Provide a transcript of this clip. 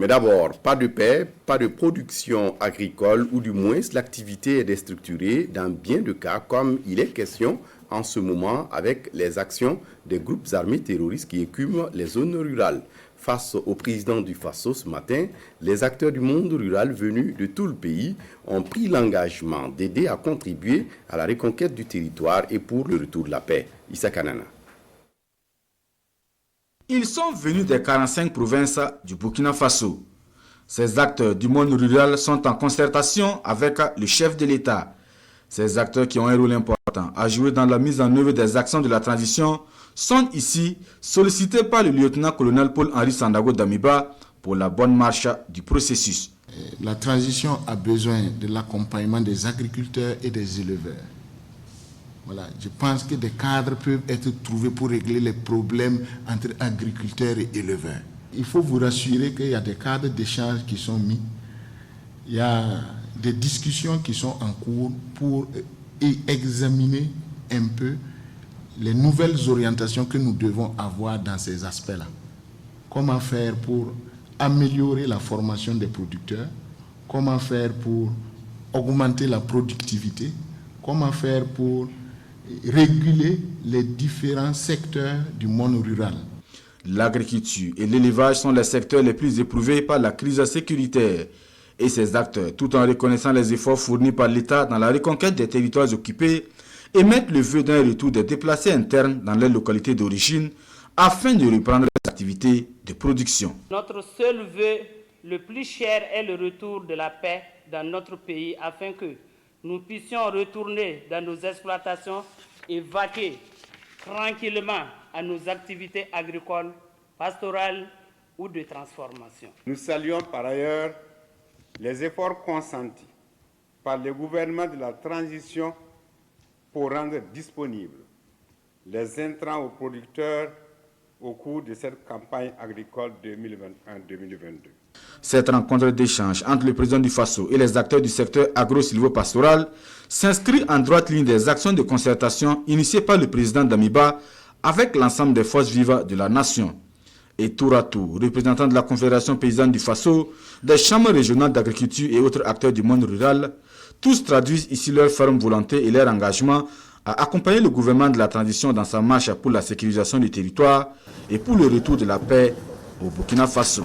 Mais d'abord, pas de paix, pas de production agricole, ou du moins l'activité est déstructurée dans bien de cas, comme il est question en ce moment avec les actions des groupes armés terroristes qui écument les zones rurales. Face au président du Faso ce matin, les acteurs du monde rural venus de tout le pays ont pris l'engagement d'aider à contribuer à la reconquête du territoire et pour le retour de la paix. Issa Kanana. Ils sont venus des 45 provinces du Burkina Faso. Ces acteurs du monde rural sont en concertation avec le chef de l'État. Ces acteurs qui ont un rôle important à jouer dans la mise en œuvre des actions de la transition sont ici sollicités par le lieutenant-colonel Paul-Henri Sandaogo Damiba pour la bonne marche du processus. La transition a besoin de l'accompagnement des agriculteurs et des éleveurs. Voilà, je pense que des cadres peuvent être trouvés pour régler les problèmes entre agriculteurs et éleveurs. Il faut vous rassurer qu'il y a des cadres d'échange qui sont mis. Il y a des discussions qui sont en cours pour examiner un peu les nouvelles orientations que nous devons avoir dans ces aspects-là. Comment faire pour améliorer la formation des producteurs? Comment faire pour augmenter la productivité? Comment faire pour réguler les différents secteurs du monde rural? L'agriculture et l'élevage sont les secteurs les plus éprouvés par la crise sécuritaire. Et ces acteurs, tout en reconnaissant les efforts fournis par l'État dans la reconquête des territoires occupés, émettent le vœu d'un retour des déplacés internes dans leurs localités d'origine afin de reprendre les activités de production. Notre seul vœu le plus cher est le retour de la paix dans notre pays afin que nous puissions retourner dans nos exploitations et vaquer tranquillement à nos activités agricoles, pastorales ou de transformation. Nous saluons par ailleurs les efforts consentis par le gouvernement de la transition pour rendre disponibles les intrants aux producteurs au cours de cette campagne agricole 2021-2022. Cette rencontre d'échange entre le président du Faso et les acteurs du secteur agro-silvo-pastoral s'inscrit en droite ligne des actions de concertation initiées par le président Damiba avec l'ensemble des forces vives de la nation. Et tour à tour, représentants de la Confédération paysanne du Faso, des chambres régionales d'agriculture et autres acteurs du monde rural, tous traduisent ici leur ferme volonté et leur engagement à accompagner le gouvernement de la transition dans sa marche pour la sécurisation du territoire et pour le retour de la paix au Burkina Faso.